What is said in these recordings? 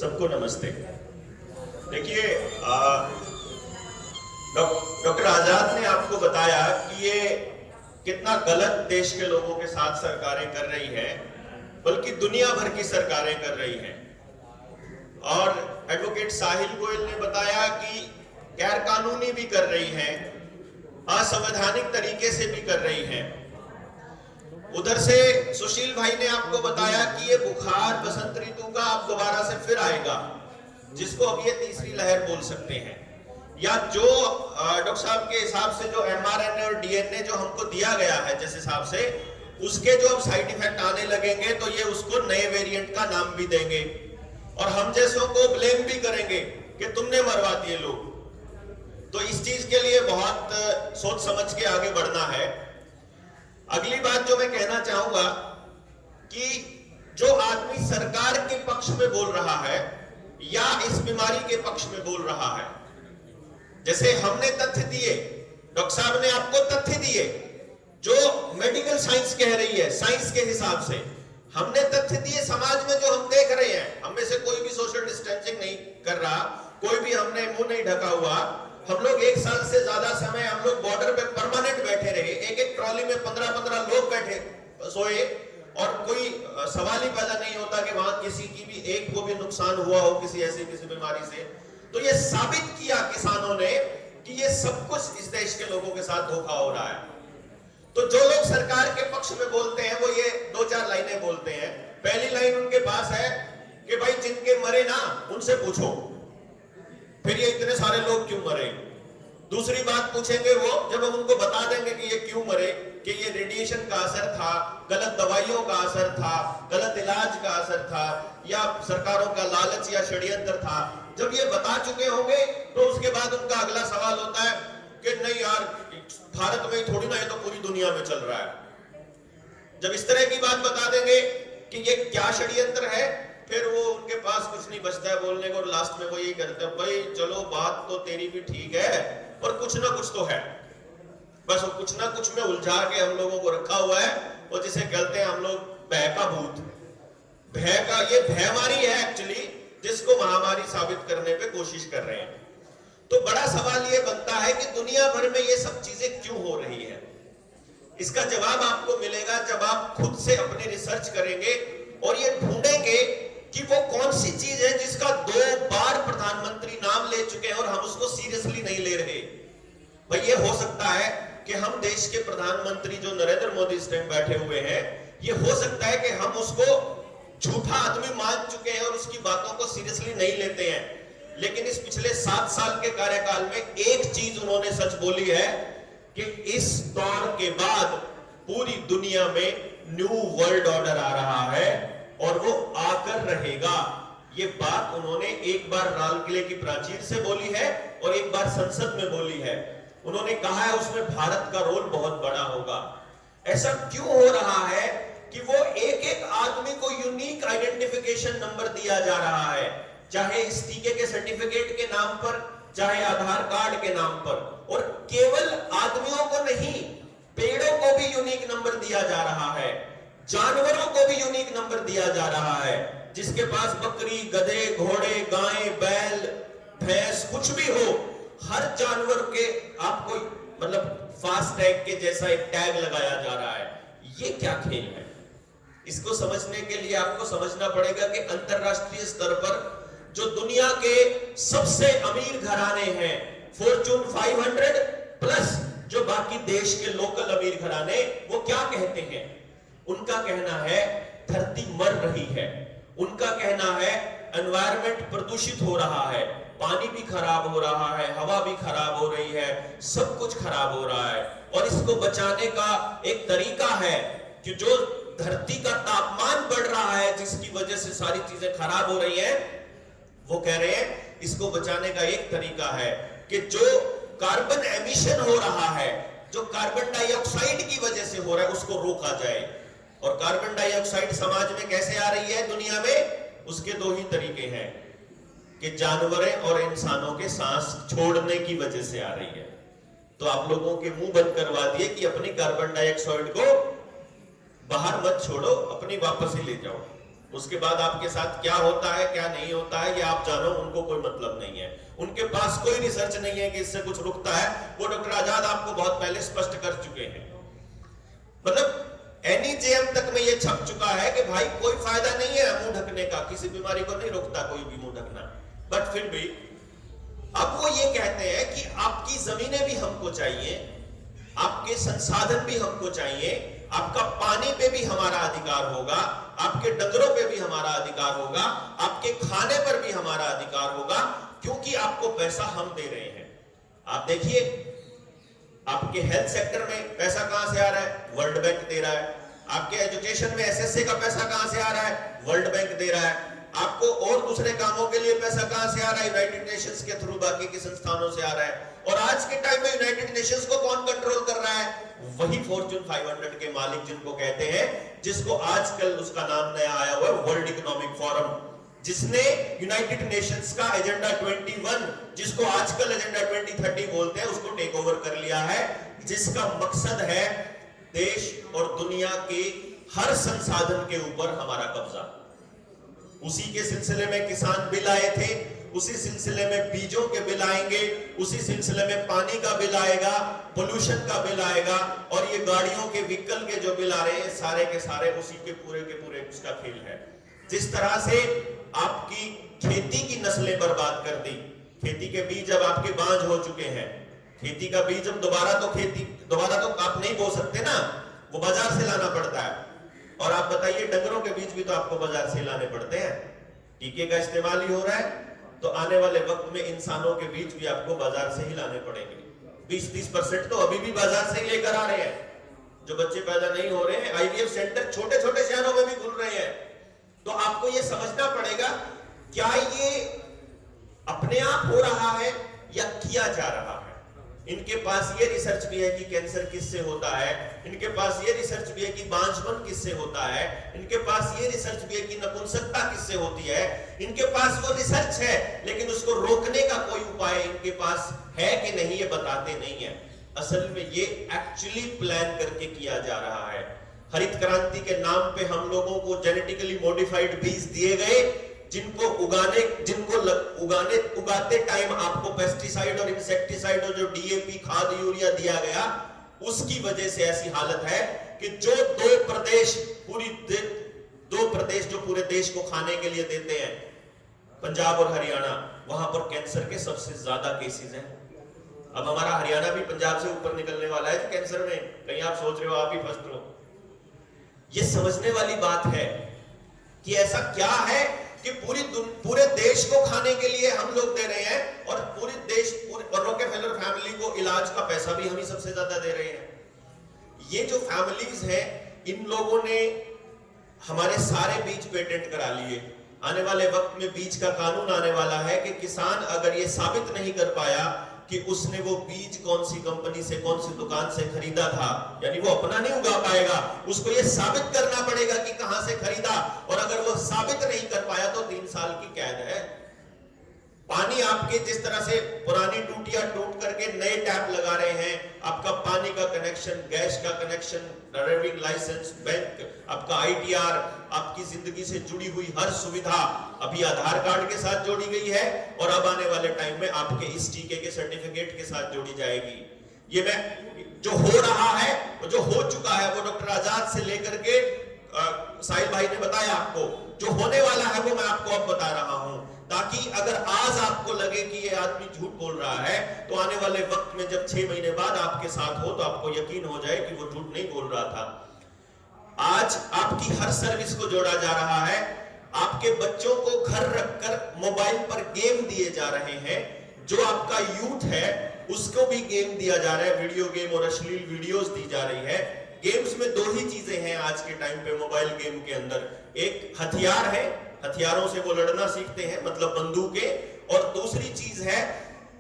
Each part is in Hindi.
सबको नमस्ते। देखिए, डॉक्टर आजाद ने आपको बताया कि ये कितना गलत देश के लोगों के साथ सरकारें कर रही हैं, बल्कि दुनिया भर की सरकारें कर रही हैं। और एडवोकेट साहिल गोयल ने बताया कि गैर कानूनी भी कर रही हैं, असंवैधानिक तरीके से भी कर रही हैं। उधर से सुशील भाई ने आपको बताया कि ये बुखार बसंत ऋतु का अब दोबारा से फिर आएगा, जिसको अब ये तीसरी लहर बोल सकते हैं। या जो डॉक्टर साहब के हिसाब से जो mRNA और DNA जो हमको दिया गया है जिस हिसाब से, उसके जो अब साइड इफेक्ट आने लगेंगे तो ये उसको नए वेरिएंट का नाम भी देंगे और हम जैसों को ब्लेम भी करेंगे कि तुमने मरवा दिए लोग। तो इस चीज के लिए बहुत सोच समझ के आगे बढ़ना है। अगली बात जो मैं कहना चाहूंगा कि जो आदमी सरकार के पक्ष में बोल रहा है या इस बीमारी के पक्ष में बोल रहा है, जैसे हमने तथ्य दिए, डॉक्टर साहब ने आपको तथ्य दिए जो मेडिकल साइंस कह रही है, साइंस के हिसाब से हमने तथ्य दिए। समाज में जो हम देख रहे हैं, हम में से कोई भी सोशल डिस्टेंसिंग नहीं कर रहा, कोई भी हमने मुंह नहीं ढका हुआ। हम लोग 1 साल से ज्यादा समय हम लोग बॉर्डर पे परमानेंट बैठे रहे, एक ट्रॉली में 15-15 लोग बैठे सोए और कोई सवाल ही पैदा नहीं होता कि वहां किसी की भी एक को भी नुकसान हुआ हो किसी बीमारी से। तो ये साबित किया किसानों ने कि ये सब कुछ इस देश के लोगों के साथ धोखा हो रहा है। तो जो लोग सरकार के पक्ष में बोलते हैं वो ये 2-4 लाइनें बोलते हैं। पहली लाइन उनके पास है कि भाई जिनके मरे ना उनसे पूछो फिर ये इतने सारे लोग क्यों मरे। दूसरी बात पूछेंगे वो जब हम उनको बता देंगे कि ये क्यों मरे, कि ये रेडिएशन का असर था, गलत दवाइयों का असर था, गलत इलाज का असर था, या सरकारों का लालच या षड्यंत्र था। जब ये बता चुके होंगे तो उसके बाद उनका अगला सवाल होता है कि नहीं यार, भारत में ही थोड़ी ना, ये तो पूरी दुनिया में चल रहा है। जब इस तरह की बात बता देंगे कि ये क्या षड्यंत्र है, फिर वो उनके पास कुछ नहीं बचता है बोलने को और लास्ट में वो यही करते हैं, भाई चलो बात तो तेरी भी ठीक है पर कुछ ना कुछ तो है। बस वो कुछ ना कुछ में उलझा के हम लोगों को रखा हुआ है, और जिसे कहते हैं हम लोग भय का भूत। भय का ये भयमारी है एक्चुअली, जिसको महामारी साबित करने पे कोशिश कर रहे हैं। तो बड़ा सवाल ये बनता है कि दुनिया भर में ये सब चीजें क्यों हो रही है। इसका जवाब आपको मिलेगा जब आप खुद से अपनी रिसर्च करेंगे और ये ढूंढेंगे कि वो कौन सी चीज है जिसका 2 बार प्रधानमंत्री नाम ले चुके हैं और हम उसको सीरियसली नहीं ले रहे। भाई ये हो सकता है कि हम देश के प्रधानमंत्री जो नरेंद्र मोदी इस टाइम बैठे हुए हैं, ये हो सकता है कि हम उसको झूठा आदमी मान चुके हैं और उसकी बातों को सीरियसली नहीं लेते हैं। लेकिन इस पिछले 7 साल के कार्यकाल में एक चीज उन्होंने सच बोली है कि इस दौर के बाद पूरी दुनिया में न्यू वर्ल्ड ऑर्डर आ रहा है और वो आकर रहेगा। ये बात उन्होंने एक बार लाल किले की प्राचीर से बोली है और एक बार संसद में बोली है। उन्होंने कहा है उसमें भारत का रोल बहुत बड़ा होगा। ऐसा क्यों हो रहा है कि वो एक आदमी को यूनिक आइडेंटिफिकेशन नंबर दिया जा रहा है, चाहे इस टीके के सर्टिफिकेट के नाम पर, चाहे आधार कार्ड के नाम पर, और केवल आदमियों को नहीं, पेड़ों को भी यूनिक नंबर दिया जा रहा है, जानवरों को भी यूनिक नंबर दिया जा रहा है। जिसके पास बकरी, गधे, घोड़े, गाय, बैल, भैंस कुछ भी हो, हर जानवर के आपको मतलब फास्ट टैग के जैसा एक टैग लगाया जा रहा है। ये क्या खेल है? इसको समझने के लिए आपको समझना पड़ेगा कि अंतरराष्ट्रीय स्तर पर जो दुनिया के सबसे अमीर घराने हैं, फॉर्च्यून 500 प्लस जो बाकी देश के लोकल अमीर घराने, वो क्या कहते हैं? उनका कहना है धरती मर रही है, उनका कहना है एनवायरनमेंट प्रदूषित हो रहा है, पानी भी खराब हो रहा है, हवा भी खराब हो रही है, सब कुछ खराब हो रहा है। और इसको बचाने का एक तरीका है कि जो धरती का तापमान बढ़ रहा है जिसकी वजह से सारी चीजें खराब हो रही हैं, वो कह रहे हैं इसको बचाने का एक तरीका है कि जो कार्बन एमिशन हो रहा है, जो कार्बन डाइऑक्साइड की वजह से हो रहा है, उसको रोका जाए। और कार्बन डाइऑक्साइड समाज में कैसे आ रही है दुनिया में? उसके 2 ही तरीके हैं कि जानवरों और इंसानों के सांस छोड़ने की वजह से आ रही है। तो आप लोगों के मुंह बंद करवा दिए कि अपनी कार्बन डाइऑक्साइड को बाहर मत छोड़ो, अपनी वापस ही ले जाओ। उसके बाद आपके साथ क्या होता है क्या नहीं होता है ये आप जानो, उनको कोई मतलब नहीं है। उनके पास कोई रिसर्च नहीं है कि इससे कुछ रुकता है। वो डॉक्टर आजाद आपको बहुत पहले स्पष्ट कर चुके हैं। मतलब NEJM तक में ये छप चुका है कि भाई कोई फायदा नहीं है मुंह ढकने का, किसी बीमारी को नहीं रोकता कोई भी मुंह ढकना। बट फिर भी अब वो ये कहते हैं कि आपकी जमीनें भी हमको चाहिए, आपके संसाधन भी हमको चाहिए, आपका पानी पे भी हमारा अधिकार होगा, आपके डंगरों पे भी हमारा अधिकार होगा, आपके खाने पर भी हमारा अधिकार होगा, क्योंकि आपको पैसा हम दे रहे हैं। आप देखिए आपके हेल्थ सेक्टर में पैसा कहां से आ रहा है? वर्ल्ड बैंक दे रहा है। आपके एजुकेशन में SSA का पैसा कहां से आ रहा है? वर्ल्ड बैंक दे रहा है। आपको और दूसरे कामों के लिए पैसा कहां से आ रहा है? यूनाइटेड नेशंस के थ्रू, बाकी के संस्थानों से आ रहा है। और आज के टाइम में यूनाइटेड नेशंस को कौन कंट्रोल कर रहा है? वही फॉर्च्यून 500 के मालिक जिनको कहते हैं, जिसको आजकल उसका नाम नया आया हुआ है वर्ल्ड इकोनॉमिक फोरम, जिसने यूनाइटेड नेशंस का एजेंडा 21, जिसको आजकल एजेंडा 2030 बोलते हैं, उसको टेक ओवर कर लिया है, जिसका मकसद है देश और दुनिया के हर संसाधन के ऊपर हमारा कब्जा। उसी के सिलसिले में किसान बिल आए थे, उसी सिलसिले में बीजों के बिल आएंगे, उसी सिलसिले में पानी का बिल आएगा, पोल्यूशन का बिल आएगा, और ये गाड़ियों के व्हीकल के जो बिल आ रहे हैं सारे के सारे उसी के पूरे उसका खेल है। जिस तरह से आपकी खेती की नस्लें बर्बाद कर दी, खेती के बीज अब आपके बांझ हो चुके हैं, खेती का बीज अब दोबारा तो आप नहीं बो सकते ना, वो बाजार से लाना पड़ता है। और आप बताइए डंगरों के बीज भी तो आपको बाजार से लाने पड़ते हैं, टीके का इस्तेमाल ही हो रहा है, तो आने वाले वक्त में इंसानों के बीज भी आपको बाजार से ही लाने पड़ेंगे। 20-30% तो अभी भी बाजार से ही लेकर आ रहे हैं। जो बच्चे पैदा नहीं हो रहे हैं, IVF सेंटर छोटे छोटे शहरों में भी खुल रहे हैं। तो आपको यह समझना पड़ेगा, क्या ये अपने आप हो रहा है या किया जा रहा है। इनके पास ये रिसर्च भी है कि कैंसर किससे होता है, इनके पास ये रिसर्च भी है कि बांझपन किससे होता है, इनके पास ये रिसर्च भी है कि नपुंसकता किससे होती है। इनके पास वो रिसर्च है, लेकिन उसको रोकने का कोई उपाय इनके पास है कि नहीं, ये बताते नहीं है। असल में ये एक्चुअली प्लान करके किया जा रहा है। हरित क्रांति के नाम पे हम लोगों को जेनेटिकली मॉडिफाइड बीज दिए गए, जिनको उगाते टाइम आपको पेस्टिसाइड और इंसेक्टिसाइड और जो DAP खाद यूरिया दिया गया, उसकी वजह से ऐसी हालत है कि जो दो प्रदेश जो पूरे देश को खाने के लिए देते हैं, पंजाब और हरियाणा, वहां पर कैंसर के सबसे ज्यादा केसेस हैं। अब हमारा हरियाणा भी पंजाब से ऊपर निकलने वाला है कैंसर में, कहीं आप सोच रहे हो आप ही फंस रहे हो। ये समझने वाली बात है कि ऐसा क्या है कि पूरे देश को खाने के लिए हम लोग दे रहे हैं, और और रॉकेफेलर फैमिली को इलाज का पैसा भी हम ही सबसे ज्यादा दे रहे हैं। ये जो फैमिलीज हैं, इन लोगों ने हमारे सारे बीज पेटेंट करा लिए। आने वाले वक्त में बीज का कानून आने वाला है कि किसान अगर ये साबित नहीं कर पाया कि उसने वो बीज कौन सी कंपनी से, कौन सी दुकान से खरीदा था, यानी वो अपना नहीं उगा पाएगा, उसको ये साबित करना पड़ेगा कि कहां से खरीदा, और अगर वो साबित नहीं कर पाया तो 3 साल की कैद है। पानी आपके जिस तरह से पुरानी टूटियां टूट करके नए टैप लगा रहे हैं, आपका पानी का कनेक्शन, गैस का कनेक्शन, ड्राइविंग लाइसेंस, बैंक, आपका ITR, आपकी जिंदगी से जुड़ी हुई हर सुविधा अभी आधार कार्ड के साथ जोड़ी गई है, और अब आने वाले टाइम में आपके इस टीके के सर्टिफिकेट के साथ जोड़ी जाएगी। ये मैं जो हो रहा है, जो हो चुका है, वो डॉक्टर आजाद से लेकर के साहिल भाई ने बताया आपको, जो होने वाला है वो मैं आपको अब बता रहा हूं, ताकि अगर आज आपको लगे कि ये आदमी झूठ बोल रहा है, तो आने वाले वक्त में जब 6 महीने बाद आपके साथ हो तो आपको यकीन हो जाए कि वो झूठ नहीं बोल रहा था। आज आपकी हर सर्विस को जोड़ा जा रहा है। आपके बच्चों को घर रखकर मोबाइल पर गेम दिए जा रहे हैं। जो आपका यूथ है उसको भी गेम दिया जा रहा है, वीडियो गेम और अश्लील वीडियोस दी जा रही है। गेम्स में 2 ही चीजें हैं आज के टाइम पे मोबाइल गेम के अंदर, एक हथियार है, हथियारों से वो लड़ना सीखते हैं, मतलब बंदूकें, और दूसरी चीज है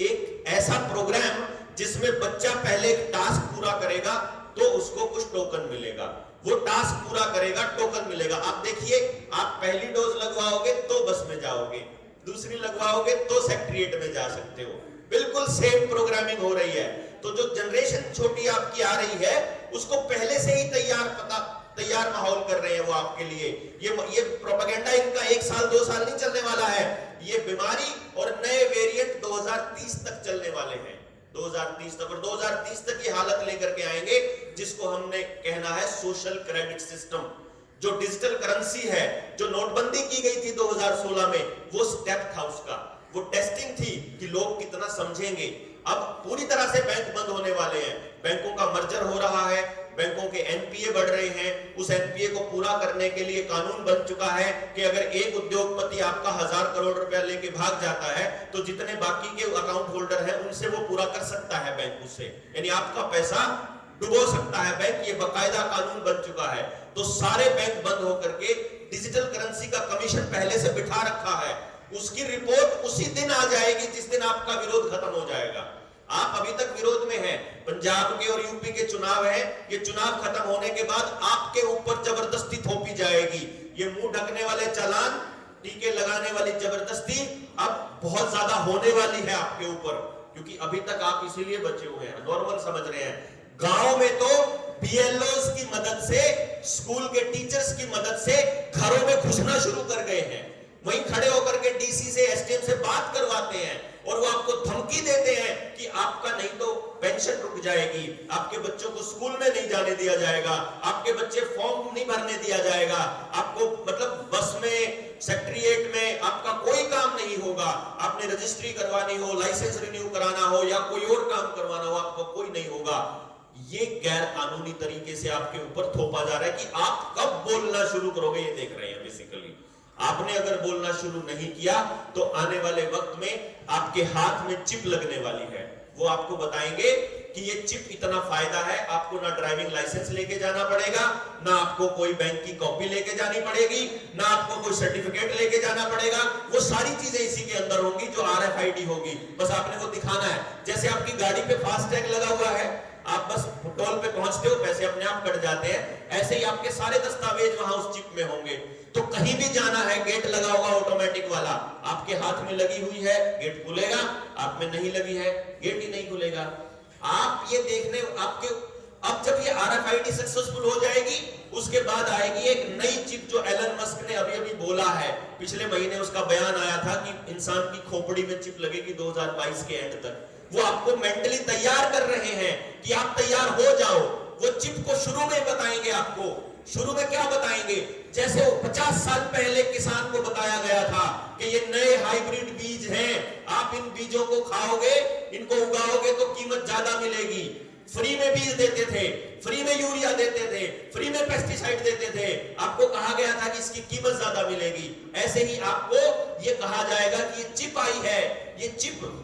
एक ऐसा प्रोग्राम जिसमें बच्चा पहले एक टास्क पूरा करेगा तो उसको कुछ टोकन मिलेगा, वो टास्क पूरा करेगा, टोकन मिलेगा। आप देखिए, आप पहली डोज लगवाओगे तो बस में जाओगे, दूसरी लगवाओगे तो सेक्रेटरीट में जा सकते हो। बिल्कुल सेम प्रोग्रामिंग हो रही है। तो जो जनरेशन छोटी आपकी आ रही है, उसको पहले से ही तैयार पता तैयार माहौल कर रहे हैं वो आपके लिए। ये प्रोपेगेंडा इनका 1 साल 2 साल नहीं चलने वाला है। ये बीमारी और नए वेरिएंट 2030 तक चलने वाले हैं, 2030 तक। और 2030 तक ये हालत लेकर के आएंगे जिसको हमने कहना है सोशल क्रेडिट सिस्टम। जो डिजिटल करेंसी है, जो नोटबंदी की गई थी 2016 में, वो स्टेप था उसका, वो टेस्टिंग थी कि लोग कितना समझेंगे। अब पूरी तरह से बैंक बंद होने वाले हैं, बैंकों का मर्जर हो रहा है, बैंकों के एनपीए बढ़ रहे हैं। उस एनपीए को पूरा करने के लिए कानून बन चुका है कि अगर एक उद्योगपति आपका 1000 करोड़ रुपया लेके भाग जाता है तो जितने बाकी के अकाउंट होल्डर हैं उनसे वो पूरा कर सकता है बैंक उससे, यानी आपका पैसा डुबो सकता है बैंक। ये बाकायदा कानून बन चुका है। तो सारे बैंक बंद होकर के डिजिटल करेंसी का कमीशन पहले से बिठा रखा है, उसकी रिपोर्ट उसी दिन आ जाएगी जिस दिन आपका विरोध खत्म हो जाएगा। आप अभी तक विरोध में हैं, पंजाब के और यूपी के चुनाव है, ये चुनाव खत्म होने के बाद आपके ऊपर जबरदस्ती थोपी जाएगी। ये मुंह ढकने वाले चालान, टीके लगाने वाली जबरदस्ती अब बहुत ज्यादा होने वाली है आपके ऊपर, क्योंकि अभी तक आप इसीलिए बचे हुए हैं, नॉर्मल समझ रहे हैं। गांव में तो बीएलओस की मदद से, स्कूल के टीचर्स की मदद से घरों में घुसना शुरू कर गए हैं, वहीं खड़े होकर के डीसी से, एसडीएम से बात करवाते हैं और वो आपको धमकी देते हैं कि आपका नहीं तो पेंशन रुक जाएगी, आपके बच्चों को स्कूल में नहीं जाने दिया जाएगा, आपके बच्चे फॉर्म नहीं भरने दिया जाएगा, आपको मतलब बस में, सेक्रेटरीट में आपका कोई काम नहीं होगा, आपने रजिस्ट्री करवानी हो, लाइसेंस रिन्यू कराना हो या कोई और काम करवाना हो, आपको कोई नहीं होगा। ये गैर कानूनी तरीके से आपके ऊपर थोपा जा रहा है कि आप कब बोलना शुरू करोगे, ये देख रहे हैं बेसिकली। आपने अगर बोलना शुरू नहीं किया तो आने वाले वक्त में आपके हाथ में चिप लगने वाली है। वो आपको बताएंगे कि ये चिप इतना फायदा है, आपको ना ड्राइविंग लाइसेंस लेके जाना पड़ेगा, ना आपको कोई बैंक की कॉपी लेके जानी पड़ेगी, ना आपको कोई सर्टिफिकेट लेके जाना पड़ेगा। वो सारी चीजें इसी के अंदर होंगी जो आरएफआईडी होगी, बस आपने वो दिखाना है। जैसे आपकी गाड़ी पे फास्टैग लगा हुआ है, आप बस टोल पे पहुंचते हो, पैसे अपने आप कट जाते हैं, ऐसे ही आपके सारे दस्तावेज वहां उस चिप में होंगे। तो कहीं भी जाना है, गेट लगा होगा ऑटोमेटिक वाला, आपके हाथ में लगी हुई है, गेट खुलेगा, आप में नहीं लगी है, गेट ही नहीं खुलेगा। आप ये देखने आपके, अब जब ये आरएफआईडी सक्सेसफुल हो जाएगी, उसके बाद आएगी एक नई चिप जो एलन मस्क ने अभी बोला है, पिछले महीने उसका बयान आया था कि इंसान की खोपड़ी में चिप लगेगी 2022 के एंड तक। वो आपको मेंटली तैयार कर रहे हैं कि आप तैयार हो जाओ। वो चिप को शुरू में बताएंगे आपको। शुरू में क्या बताएंगे? जैसे वो 50 साल पहले किसान को बताया गया था कि ये नए हाइब्रिड बीज हैं, आप इन बीजों को खाओगे, इनको उगाओगे तो कीमत ज्यादा मिलेगी। फ्री में बीज देते थे, फ्री में यूरिया देते थे, फ्री में पेस्टिसाइड देते थे, आपको कहा गया था कि इसकी कीमत ज्यादा मिलेगी। ऐसे ही आपको ये कहा जाएगा कि ये चिप आई है, ये चिप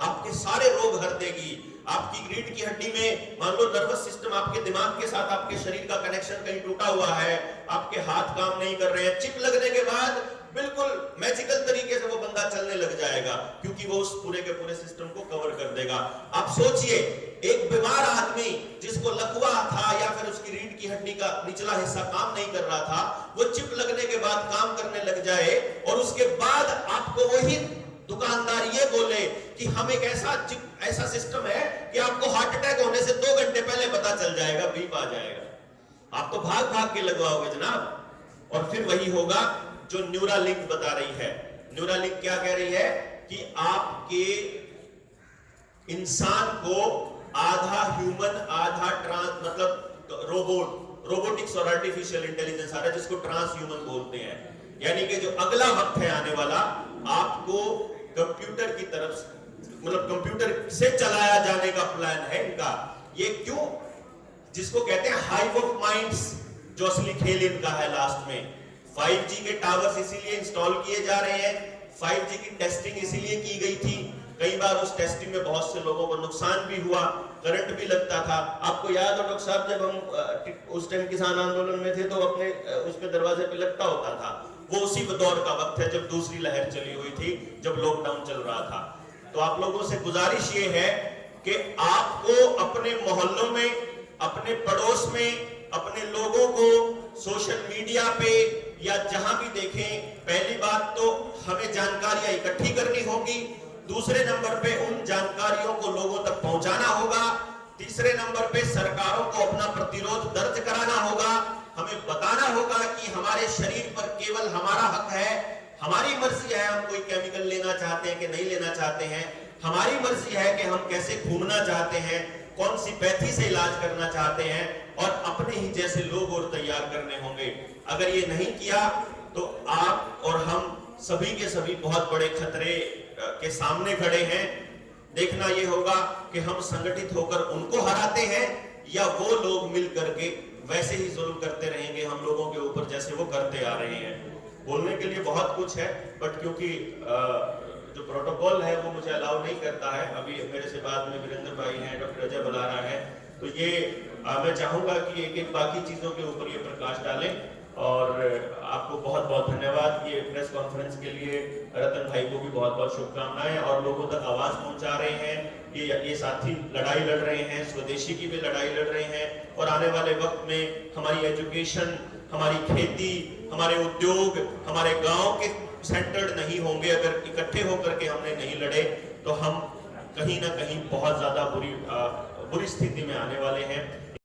आपके सारे रोग हर देगी। आपकी रीढ़ की हड्डी में मान लो नर्वस सिस्टम आपके दिमाग के साथ आपके शरीर का कनेक्शन कहीं टूटा हुआ है, आपके हाथ काम नहीं कर रहे हैं, चिप लगने के बाद बिल्कुल मैजिकल तरीके से वो बंदा चलने लग जाएगा, क्योंकि वो उस पूरे के पूरे सिस्टम को कवर कर देगा। आप सोचिए, एक बीमार आदमी जिसको लकवा था या फिर उसकी रीढ़ की हड्डी का निचला हिस्सा काम नहीं कर रहा था, वो चिप लगने के बाद काम करने लग जाए और उसके बाद आपको वही दुकानदार ये बोले कि हम एक ऐसा सिस्टम है कि आपको हार्ट अटैक होने से 2 घंटे पहले पता चल जाएगा, बीप आ जाएगा। आप तो भाग भाग के लगवाओगे जनाब। और फिर वही होगा जो न्यूरालिंक बता रही है। न्यूरालिंक क्या कह रही है कि आपके इंसान को आधा ह्यूमन आधा ट्रांस, मतलब रोबोटिक्स और आर्टिफिशियल इंटेलिजेंस आ रहा है, जिसको ट्रांस ह्यूमन बोलते हैं। यानी कि जो अगला वक्त है आने वाला, आपको कंप्यूटर की तरफ, मतलब कंप्यूटर से चलाया जाने का प्लान है इनका। ये क्यों? जिसको कहते हैं हाइव ऑफ माइंड्स, जो असली खेल इनका है लास्ट में। 5G के टावर्स इसीलिए इंस्टॉल किए जा रहे हैं, 5G की टेस्टिंग इसीलिए की गई थी। कई बार उस टेस्टिंग में बहुत से लोगों को नुकसान भी हुआ, करंट भी लगता था। आपको याद हो डॉक्टर साहब, जब हम उस टाइम किसान आंदोलन में थे तो अपने उस पे दरवाजे पे लगता होता था। वो उसी दौर का वक्त है जब दूसरी लहर चली हुई थी, जब लॉकडाउन चल रहा था। तो आप लोगों से गुजारिश ये है कि आपको अपने मोहल्लों में, अपने पड़ोस में, अपने लोगों को सोशल मीडिया पे या जहां भी देखें, पहली बात तो हमें जानकारियां इकट्ठी करनी होगी। दूसरे नंबर पे उन जानकारियों को लोगों तक पहुंचाना होगा। तीसरे नंबर पे सरकारों को अपना प्रतिरोध दर्ज कराना होगा। हमें बताना होगा कि हमारे शरीर पर केवल हमारा हक है, हमारी मर्जी है हम कोई केमिकल लेना चाहते हैं कि नहीं लेना चाहते हैं, हमारी मर्जी है कि हम कैसे घूमना चाहते हैं, कौन सी पैथी से इलाज करना चाहते हैं, और अपने ही जैसे लोग और तैयार करने होंगे। अगर ये नहीं किया तो आप और हम सभी के सभी बहुत बड़े खतरे के सामने खड़े हैं। देखना ये होगा कि हम संगठित होकर उनको हराते हैं या वो लोग मिल करके वैसे ही जुल्म करते रहेंगे हम लोगों के ऊपर जैसे वो करते आ रहे हैं। बोलने के लिए बहुत कुछ है, बट क्योंकि जो प्रोटोकॉल है वो मुझे अलाउ नहीं करता है। अभी मेरे से बाद में वीरेंद्र भाई हैं, डॉक्टर अजय बलारा है, तो ये मैं चाहूंगा कि एक एक बाकी चीजों के ऊपर ये प्रकाश डालें। और आपको बहुत बहुत धन्यवाद। ये प्रेस कॉन्फ्रेंस के लिए रतन भाई को भी बहुत बहुत शुभकामनाएं, और लोगों तक आवाज पहुंचा रहे हैं। ये साथी लड़ाई लड़ रहे हैं, स्वदेशी की भी लड़ाई लड़ रहे हैं, और आने वाले वक्त में हमारी एजुकेशन, हमारी खेती, हमारे उद्योग, हमारे गांव के सेंटर्ड नहीं होंगे अगर इकट्ठे होकर के हमने नहीं लड़े, तो हम कहीं ना कहीं बहुत ज्यादा बुरी स्थिति में आने वाले हैं।